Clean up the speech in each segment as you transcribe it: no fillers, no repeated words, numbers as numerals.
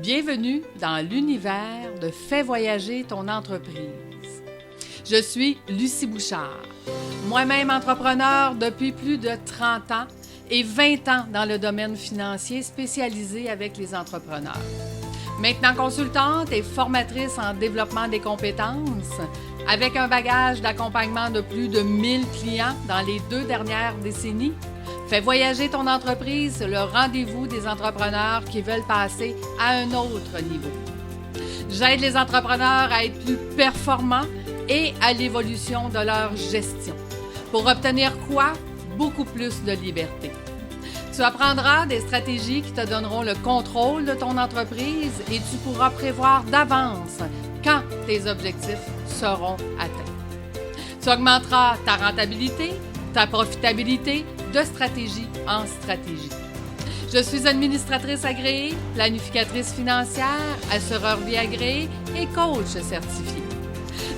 Bienvenue dans l'univers de Fais voyager ton entreprise. Je suis Lucie Bouchard, moi-même entrepreneur depuis plus de 30 ans et 20 ans dans le domaine financier spécialisé avec les entrepreneurs. Maintenant consultante et formatrice en développement des compétences, avec un bagage d'accompagnement de plus de 1000 clients dans les 2 dernières décennies, Fais voyager ton entreprise, le rendez-vous des entrepreneurs qui veulent passer à un autre niveau. J'aide les entrepreneurs à être plus performants et à l'évolution de leur gestion. Pour obtenir quoi? Beaucoup plus de liberté. Tu apprendras des stratégies qui te donneront le contrôle de ton entreprise et tu pourras prévoir d'avance quand tes objectifs seront atteints. Tu augmenteras ta rentabilité, ta profitabilité de stratégie en stratégie. Je suis administratrice agréée, planificatrice financière, assureur vie agréée et coach certifié.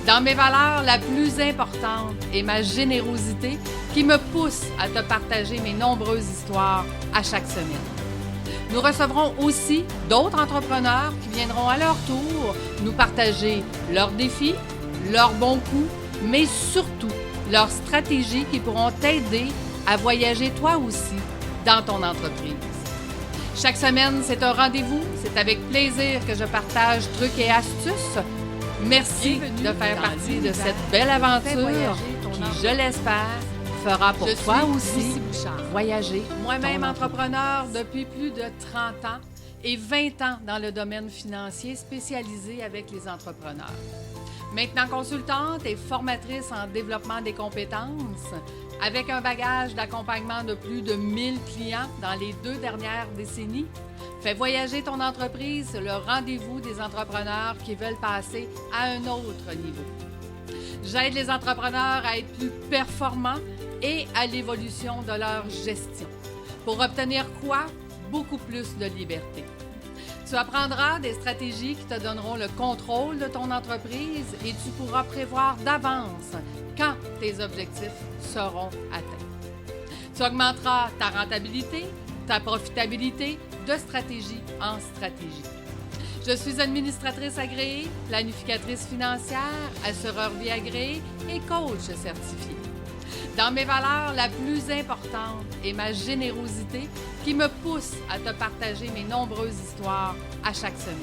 Dans mes valeurs, la plus importante est ma générosité qui me pousse à te partager mes nombreuses histoires à chaque semaine. Nous recevrons aussi d'autres entrepreneurs qui viendront à leur tour nous partager leurs défis, leurs bons coups, mais surtout leurs stratégies qui pourront t'aider à voyager toi aussi dans ton entreprise. Chaque semaine, c'est un rendez-vous. C'est avec plaisir que je partage trucs et astuces. Merci de faire partie de cette belle aventure qui, je l'espère, fera pour toi aussi voyager. Moi-même entrepreneur depuis plus de 30 ans et 20 ans dans le domaine financier spécialisé avec les entrepreneurs. Maintenant consultante et formatrice en développement des compétences, avec un bagage d'accompagnement de plus de 1000 clients dans les 2 dernières décennies, Fais voyager ton entreprise, le rendez-vous des entrepreneurs qui veulent passer à un autre niveau. J'aide les entrepreneurs à être plus performants et à l'évolution de leur gestion. Pour obtenir quoi? Beaucoup plus de liberté. Tu apprendras des stratégies qui te donneront le contrôle de ton entreprise et tu pourras prévoir d'avance quand tes objectifs seront atteints. Tu augmenteras ta rentabilité, ta profitabilité de stratégie en stratégie. Je suis administratrice agréée, planificatrice financière, assureur vie agréée et coach certifié. Dans mes valeurs, la plus importante est ma générosité qui me pousse à te partager mes nombreuses histoires à chaque semaine.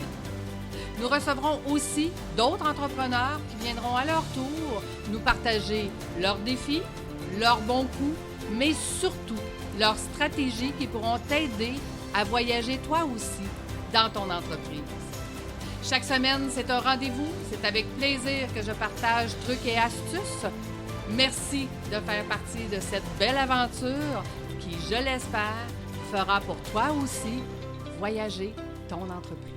Nous recevrons aussi d'autres entrepreneurs qui viendront à leur tour nous partager leurs défis, leurs bons coups, mais surtout leurs stratégies qui pourront t'aider à voyager toi aussi dans ton entreprise. Chaque semaine, c'est un rendez-vous. C'est avec plaisir que je partage trucs et astuces. Merci de faire partie de cette belle aventure qui, je l'espère, fera pour toi aussi voyager ton entreprise.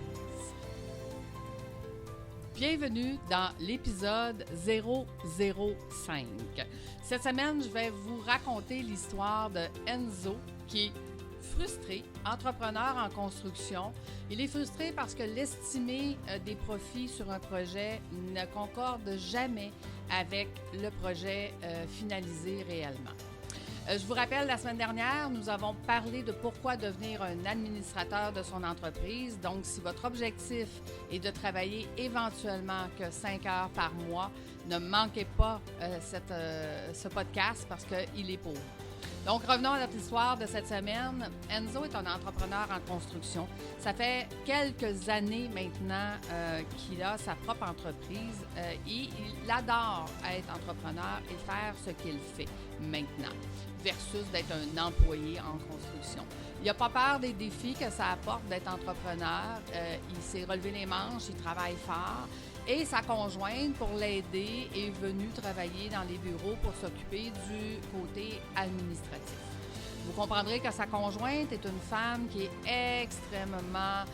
Bienvenue dans l'épisode 005. Cette semaine, je vais vous raconter l'histoire de Enzo qui est frustré, entrepreneur en construction. Il est frustré parce que l'estimé des profits sur un projet ne concorde jamais avec le projet finalisé réellement. Je vous rappelle, la semaine dernière, nous avons parlé de pourquoi devenir un administrateur de son entreprise. Donc, si votre objectif est de travailler éventuellement que 5 heures par mois, ne manquez pas ce podcast parce qu'il est pour vous. Donc, revenons à notre histoire de cette semaine. Enzo est un entrepreneur en construction. Ça fait quelques années maintenant qu'il a sa propre entreprise et il adore être entrepreneur et faire ce qu'il fait maintenant versus d'être un employé en construction. Il n'a pas peur des défis que ça apporte d'être entrepreneur. Il s'est relevé les manches, il travaille fort. Et sa conjointe, pour l'aider, est venue travailler dans les bureaux pour s'occuper du côté administratif. Vous comprendrez que sa conjointe est une femme qui est extrêmement...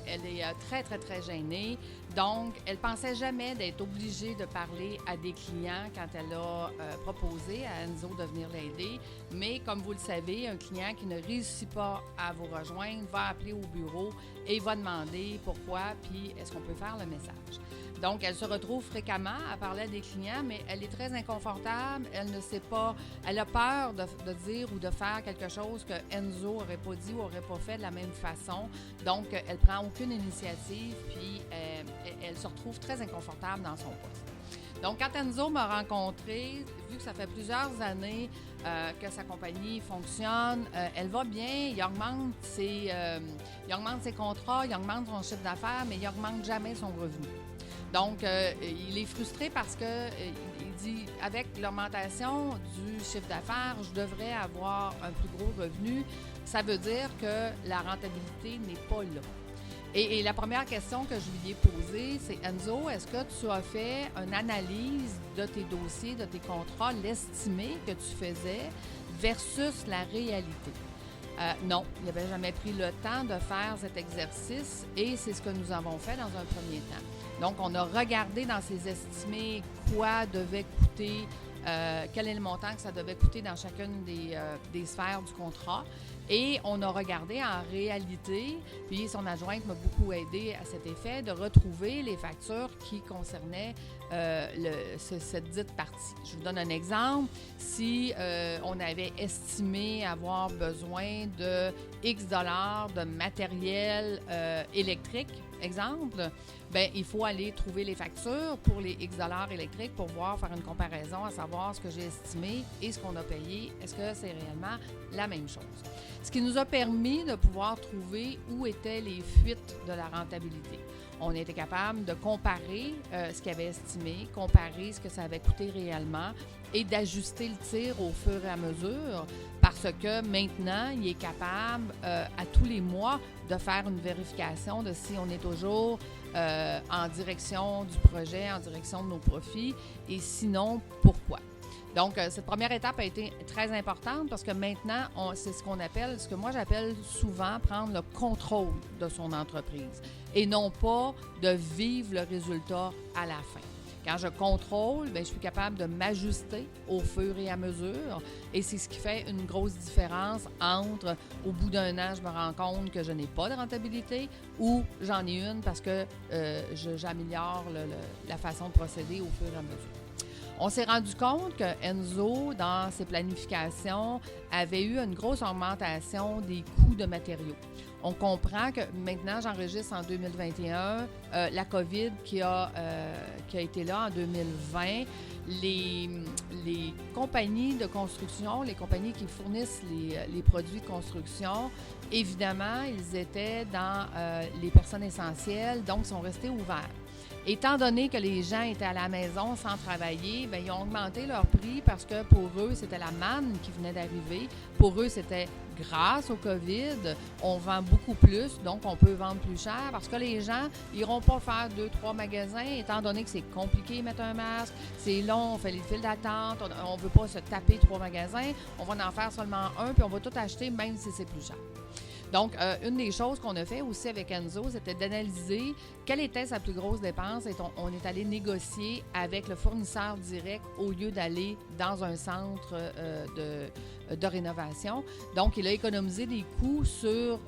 elle est très, très, très gênée. Donc, elle ne pensait jamais d'être obligée de parler à des clients quand elle a proposé à Enzo de venir l'aider. Mais comme vous le savez, un client qui ne réussit pas à vous rejoindre va appeler au bureau et va demander pourquoi, puis est-ce qu'on peut faire le message. Donc, elle se retrouve fréquemment à parler à des clients, mais elle est très inconfortable. Elle ne sait pas, elle a peur de dire dire ou de faire quelque chose que Enzo n'aurait pas dit ou n'aurait pas fait de la même façon. Donc, elle ne prend aucune initiative, puis elle se retrouve très inconfortable dans son poste. Donc, quand Enzo m'a rencontré, vu que ça fait plusieurs années que sa compagnie fonctionne, elle va bien, il augmente ses contrats, il augmente son chiffre d'affaires, mais il n'augmente jamais son revenu. Donc, il est frustré parce que il dit, avec l'augmentation du chiffre d'affaires, je devrais avoir un plus gros revenu. Ça veut dire que la rentabilité n'est pas là. Et la première question que je lui ai posée, c'est « Enzo, est-ce que tu as fait une analyse de tes dossiers, de tes contrats, l'estimé que tu faisais versus la réalité? » Non, il n'avait jamais pris le temps de faire cet exercice et c'est ce que nous avons fait dans un premier temps. Donc, on a regardé dans ces estimés quoi devait coûter, quel est le montant que ça devait coûter dans chacune des sphères du contrat. Et on a regardé en réalité, puis son adjointe m'a beaucoup aidé à cet effet, de retrouver les factures qui concernaient cette dite partie. Je vous donne un exemple. Si on avait estimé avoir besoin de X dollars de matériel électrique, exemple, bien, il faut aller trouver les factures pour les X dollars électriques pour faire une comparaison, à savoir ce que j'ai estimé et ce qu'on a payé. Est-ce que c'est réellement la même chose? Ce qui nous a permis de pouvoir trouver où étaient les fuites de la rentabilité. On était capable de comparer ce qu'il avait estimé, comparer ce que ça avait coûté réellement et d'ajuster le tir au fur et à mesure parce que maintenant, il est capable à tous les mois de faire une vérification de si on est toujours en direction du projet, en direction de nos profits et sinon, pourquoi. Donc, cette première étape a été très importante parce que maintenant, c'est ce qu'on appelle, ce que moi j'appelle souvent prendre le contrôle de son entreprise et non pas de vivre le résultat à la fin. Quand je contrôle, bien, je suis capable de m'ajuster au fur et à mesure et c'est ce qui fait une grosse différence entre au bout d'un an, je me rends compte que je n'ai pas de rentabilité ou j'en ai une parce que j'améliore la façon de procéder au fur et à mesure. On s'est rendu compte que Enzo, dans ses planifications, avait eu une grosse augmentation des coûts de matériaux. On comprend que maintenant, j'enregistre en 2021, la COVID qui a été là en 2020, les compagnies de construction, les compagnies qui fournissent les produits de construction, évidemment, ils étaient dans les personnes essentielles, donc sont restés ouverts. Étant donné que les gens étaient à la maison sans travailler, bien, ils ont augmenté leur prix parce que pour eux, c'était la manne qui venait d'arriver. Pour eux, c'était grâce au COVID, on vend beaucoup plus, donc on peut vendre plus cher parce que les gens n'iront pas faire 2-3 magasins, étant donné que c'est compliqué de mettre un masque, c'est long, on fait les files d'attente, on ne veut pas se taper 3 magasins, on va en faire seulement un, puis on va tout acheter même si c'est plus cher. Donc, une des choses qu'on a fait aussi avec Enzo, c'était d'analyser quelle était sa plus grosse dépense et on est allé négocier avec le fournisseur direct au lieu d'aller dans un centre de rénovation. Donc, il a économisé des coûts sur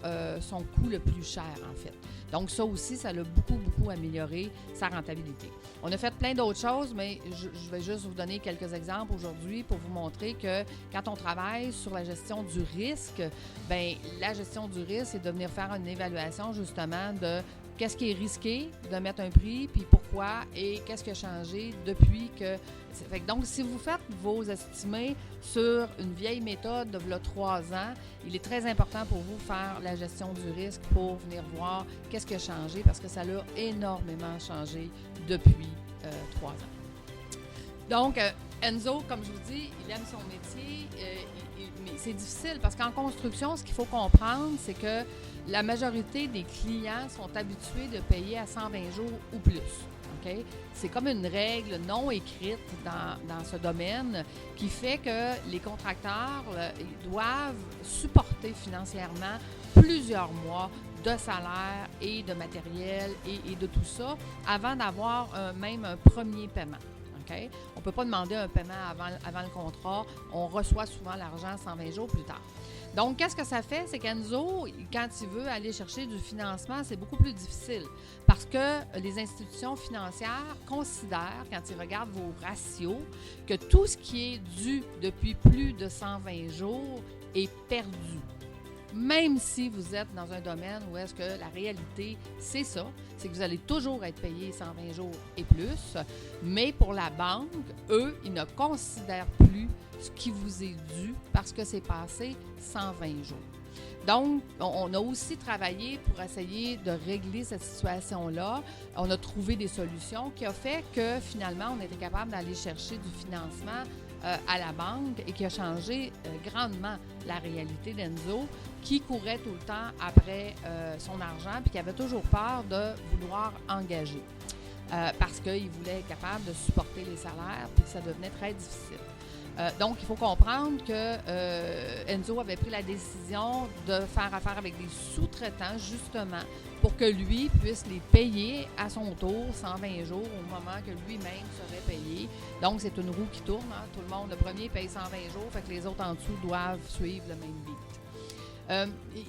son coût le plus cher, en fait. Donc, ça aussi, ça l'a beaucoup amélioré sa rentabilité. On a fait plein d'autres choses, mais je vais juste vous donner quelques exemples aujourd'hui pour vous montrer que quand on travaille sur la gestion du risque, bien, la gestion du risque, c'est de venir faire une évaluation justement de qu'est-ce qui est risqué de mettre un prix, puis pourquoi, et qu'est-ce qui a changé depuis que... Donc, si vous faites vos estimés sur une vieille méthode de 3 ans, il est très important pour vous de faire la gestion du risque pour venir voir qu'est-ce qui a changé, parce que ça a énormément changé depuis 3 ans. Donc, Enzo, comme je vous dis, il aime son métier, mais c'est difficile parce qu'en construction, ce qu'il faut comprendre, c'est que la majorité des clients sont habitués de payer à 120 jours ou plus. Okay? C'est comme une règle non écrite dans ce domaine qui fait que les contracteurs ils doivent supporter financièrement plusieurs mois de salaire et de matériel et de tout ça avant d'avoir même un premier paiement. Okay? On ne peut pas demander un paiement avant le contrat. On reçoit souvent l'argent 120 jours plus tard. Donc, qu'est-ce que ça fait? C'est qu'Enzo, quand il veut aller chercher du financement, c'est beaucoup plus difficile parce que les institutions financières considèrent, quand ils regardent vos ratios, que tout ce qui est dû depuis plus de 120 jours est perdu. Même si vous êtes dans un domaine où est-ce que la réalité, c'est ça, c'est que vous allez toujours être payé 120 jours et plus, mais pour la banque, eux, ils ne considèrent plus ce qui vous est dû parce que c'est passé 120 jours. Donc, on a aussi travaillé pour essayer de régler cette situation-là. On a trouvé des solutions qui ont fait que finalement, on était capable d'aller chercher du financement à la banque et qui a changé grandement la réalité d'Enzo, qui courait tout le temps après son argent puis qui avait toujours peur de vouloir engager parce qu'il voulait être capable de supporter les salaires puis que ça devenait très difficile. Donc, il faut comprendre que Enzo avait pris la décision de faire affaire avec des sous-traitants, justement, pour que lui puisse les payer à son tour 120 jours au moment que lui-même serait payé. Donc, c'est une roue qui tourne. Hein? Tout le monde, le premier paye 120 jours, fait que les autres en dessous doivent suivre le même beat.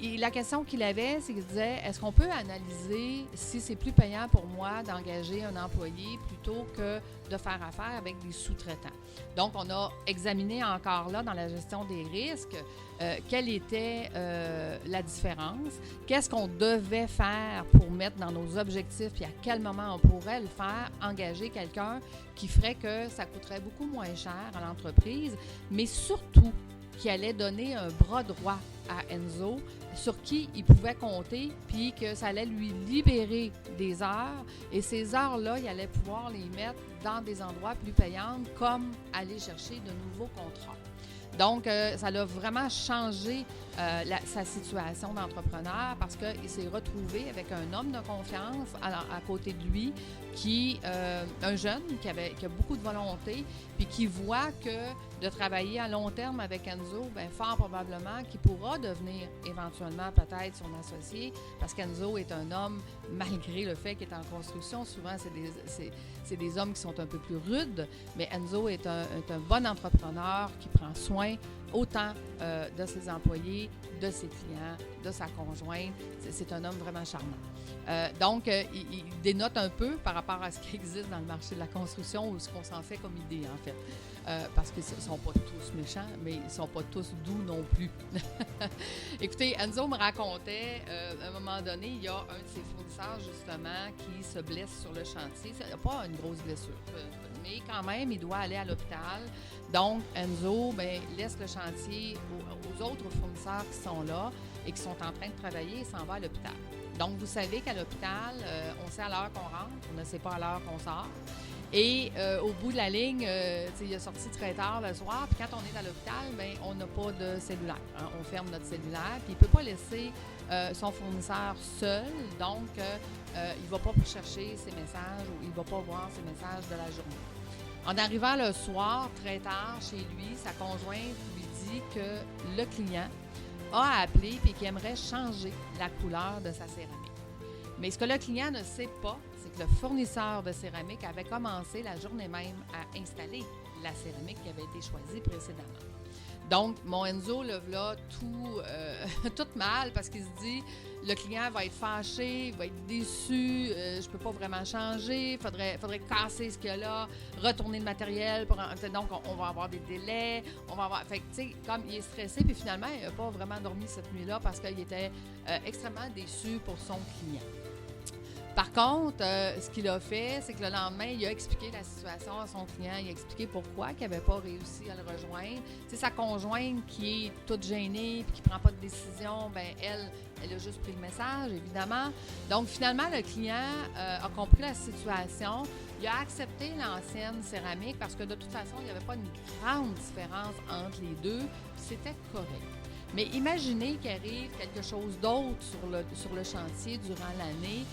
Et la question qu'il avait, c'est qu'il disait, est-ce qu'on peut analyser si c'est plus payant pour moi d'engager un employé plutôt que de faire affaire avec des sous-traitants? Donc, on a examiné encore là dans la gestion des risques quelle était la différence, qu'est-ce qu'on devait faire pour mettre dans nos objectifs et à quel moment on pourrait le faire, engager quelqu'un qui ferait que ça coûterait beaucoup moins cher à l'entreprise, mais surtout qui allait donner un bras droit à Enzo sur qui il pouvait compter, puis que ça allait lui libérer des heures. Et ces heures-là, il allait pouvoir les mettre dans des endroits plus payants, comme aller chercher de nouveaux contrats. Donc, ça a vraiment changé sa situation d'entrepreneur parce qu'il s'est retrouvé avec un homme de confiance à côté de lui, un jeune qui a beaucoup de volonté, puis qui voit que de travailler à long terme avec Enzo, bien, fort probablement qu'il pourra devenir éventuellement peut-être son associé, parce qu'Enzo est un homme, malgré le fait qu'il est en construction, souvent c'est des hommes qui sont un peu plus rudes, mais Enzo est un bon entrepreneur qui prend soin autant de ses employés, de ses clients, de sa conjointe. C'est un homme vraiment charmant. Donc, il dénote un peu par rapport à ce qui existe dans le marché de la construction ou ce qu'on s'en fait comme idée, en fait. Parce qu'ils ne sont pas tous méchants, mais ils ne sont pas tous doux non plus. Écoutez, Enzo me racontait, à un moment donné, il y a un de ses fournisseurs, justement, qui se blesse sur le chantier. Il n'a pas une grosse blessure, mais quand même, il doit aller à l'hôpital. Donc, Enzo laisse le chantier aux autres fournisseurs qui sont là et qui sont en train de travailler et s'en va à l'hôpital. Donc, vous savez qu'à l'hôpital, on sait à l'heure qu'on rentre, on ne sait pas à l'heure qu'on sort. Et au bout de la ligne, il est sorti très tard le soir, puis quand on est à l'hôpital, on n'a pas de cellulaire. Hein, on ferme notre cellulaire, puis il ne peut pas laisser son fournisseur seul, donc il ne va pas chercher ses messages ou il ne va pas voir ses messages de la journée. En arrivant le soir, très tard, chez lui, sa conjointe lui dit que le client a appelé et qu'il aimerait changer la couleur de sa céramique. Mais ce que le client ne sait pas, c'est que le fournisseur de céramique avait commencé la journée même à installer la céramique qui avait été choisie précédemment. Donc, mon Enzo, là, tout mal parce qu'il se dit, le client va être fâché, il va être déçu, je peux pas vraiment changer, faudrait casser ce qu'il y a là, retourner le matériel, donc on va avoir des délais, fait que, tu sais, comme il est stressé, puis finalement, il n'a pas vraiment dormi cette nuit-là parce qu'il était extrêmement déçu pour son client. Par contre, ce qu'il a fait, c'est que le lendemain, il a expliqué la situation à son client. Il a expliqué pourquoi il n'avait pas réussi à le rejoindre. C'est sa conjointe qui est toute gênée et qui ne prend pas de décision. Elle a juste pris le message, évidemment. Donc, finalement, le client a compris la situation. Il a accepté l'ancienne céramique parce que, de toute façon, il n'y avait pas une grande différence entre les deux. C'était correct. Mais imaginez qu'il arrive quelque chose d'autre sur le chantier durant l'année.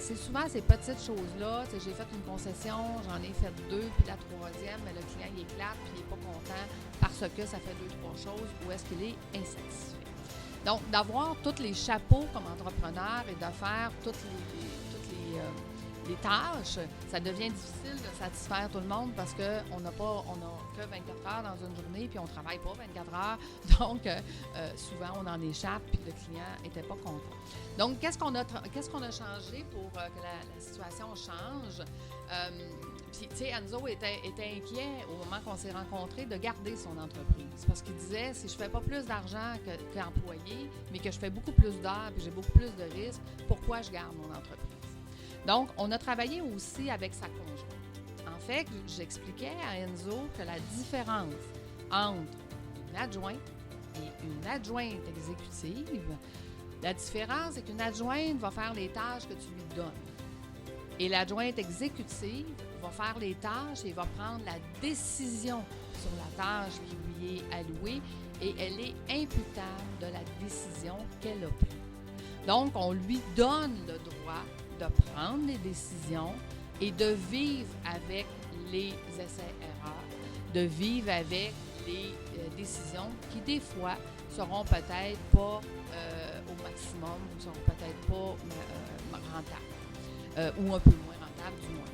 C'est souvent ces petites choses-là. J'ai fait une concession, j'en ai fait 2, puis la troisième, mais le client, il éclate, puis il n'est pas content parce que ça fait 2-3 choses ou est-ce qu'il est insatisfait. Donc, d'avoir tous les chapeaux comme entrepreneur et de faire toutes les tâches, ça devient difficile de satisfaire tout le monde parce qu'on n'a que 24 heures dans une journée puis on ne travaille pas 24 heures. Donc, souvent, on en échappe puis le client n'était pas content. Donc, qu'est-ce qu'on a changé pour que la situation change? Puis, tu sais, Enzo était inquiet au moment qu'on s'est rencontrés de garder son entreprise. Parce qu'il disait, si je ne fais pas plus d'argent qu'employé, mais que je fais beaucoup plus d'heures puis j'ai beaucoup plus de risques, pourquoi je garde mon entreprise? Donc, on a travaillé aussi avec sa conjointe. En fait, j'expliquais à Enzo que la différence entre une adjointe et une adjointe exécutive, la différence, c'est qu'une adjointe va faire les tâches que tu lui donnes. Et l'adjointe exécutive va faire les tâches et va prendre la décision sur la tâche qui lui est allouée et elle est imputable de la décision qu'elle a prise. Donc, on lui donne le droit de prendre les décisions et de vivre avec les essais-erreurs, de vivre avec les décisions qui, des fois, seront peut-être pas au maximum ou seront peut-être pas rentables ou un peu moins rentables du moins.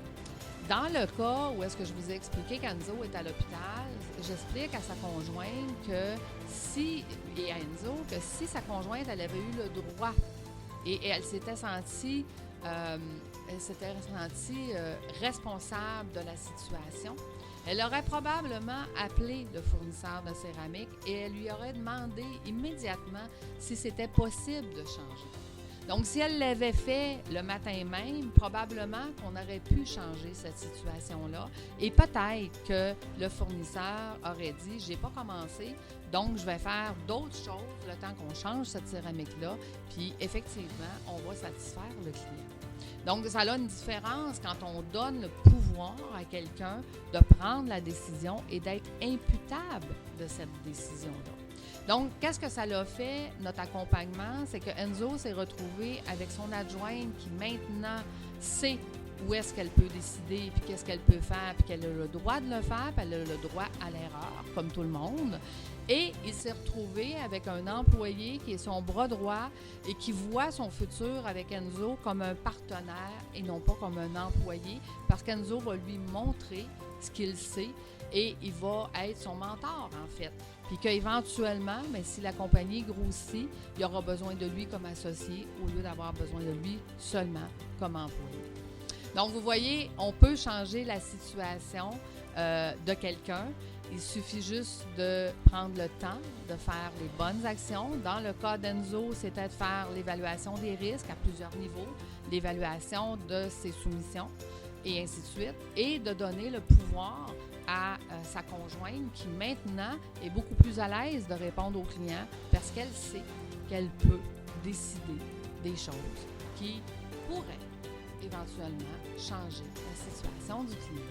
Dans le cas où est-ce que je vous ai expliqué qu'Enzo est à l'hôpital, j'explique à sa conjointe et à Enzo que si sa conjointe elle avait eu le droit et elle s'était sentie responsable de la situation, elle aurait probablement appelé le fournisseur de céramique et elle lui aurait demandé immédiatement si c'était possible de changer. Donc, si elle l'avait fait le matin même, probablement qu'on aurait pu changer cette situation-là et peut-être que le fournisseur aurait dit « j'ai pas commencé, donc je vais faire d'autres choses le temps qu'on change cette céramique-là, puis effectivement, on va satisfaire le client ». Donc, ça a une différence quand on donne le pouvoir à quelqu'un de prendre la décision et d'être imputable de cette décision-là. Donc, qu'est-ce que ça l'a fait, notre accompagnement? C'est que Enzo s'est retrouvé avec son adjointe qui maintenant sait où est-ce qu'elle peut décider, puis qu'est-ce qu'elle peut faire, puis qu'elle a le droit de le faire, puis elle a le droit à l'erreur, comme tout le monde. Et il s'est retrouvé avec un employé qui est son bras droit et qui voit son futur avec Enzo comme un partenaire et non pas comme un employé, parce qu'Enzo va lui montrer ce qu'il sait et il va être son mentor, en fait. Puis qu'éventuellement, si la compagnie grossit, il y aura besoin de lui comme associé au lieu d'avoir besoin de lui seulement comme employé. Donc, vous voyez, on peut changer la situation de quelqu'un. Il suffit juste de prendre le temps de faire les bonnes actions. Dans le cas d'Enzo, c'était de faire l'évaluation des risques à plusieurs niveaux, l'évaluation de ses soumissions et ainsi de suite, et de donner le pouvoir à sa conjointe qui maintenant est beaucoup plus à l'aise de répondre aux clients parce qu'elle sait qu'elle peut décider des choses qui pourraient éventuellement changer la situation du client.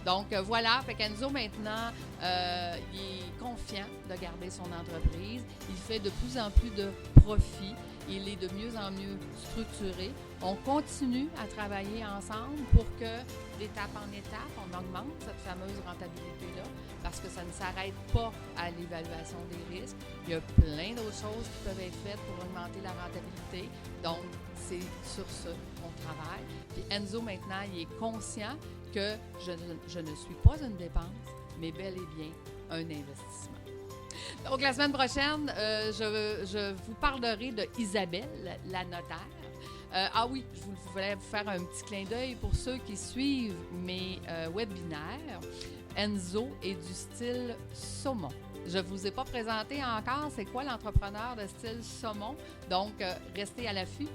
Donc voilà, fait qu'Enzo maintenant, il est confiant de garder son entreprise. Il fait de plus en plus de profits. Il est de mieux en mieux structuré. On continue à travailler ensemble pour que, d'étape en étape, on augmente cette fameuse rentabilité-là parce que ça ne s'arrête pas à l'évaluation des risques. Il y a plein d'autres choses qui peuvent être faites pour augmenter la rentabilité. Donc, c'est sur ça qu'on travaille. Puis Enzo, maintenant, il est conscient que je ne suis pas une dépense, mais bel et bien un investissement. Donc, la semaine prochaine, je vous parlerai de Isabelle, la notaire. Oui, je voulais vous faire un petit clin d'œil pour ceux qui suivent mes webinaires. Enzo est du style saumon. Je ne vous ai pas présenté encore c'est quoi l'entrepreneur de style saumon. Donc, restez à l'affût.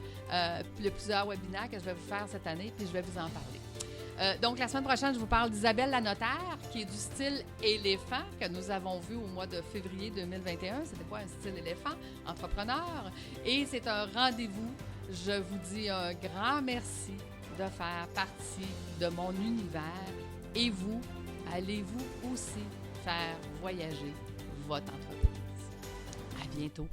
Il y a plusieurs webinaires que je vais vous faire cette année, puis je vais vous en parler. Donc, la semaine prochaine, je vous parle d'Isabelle la notaire, qui est du style éléphant, que nous avons vu au mois de février 2021. C'était quoi un style éléphant? Entrepreneur. Et c'est un rendez-vous. Je vous dis un grand merci de faire partie de mon univers. Et vous, allez-vous aussi faire voyager votre entreprise. À bientôt.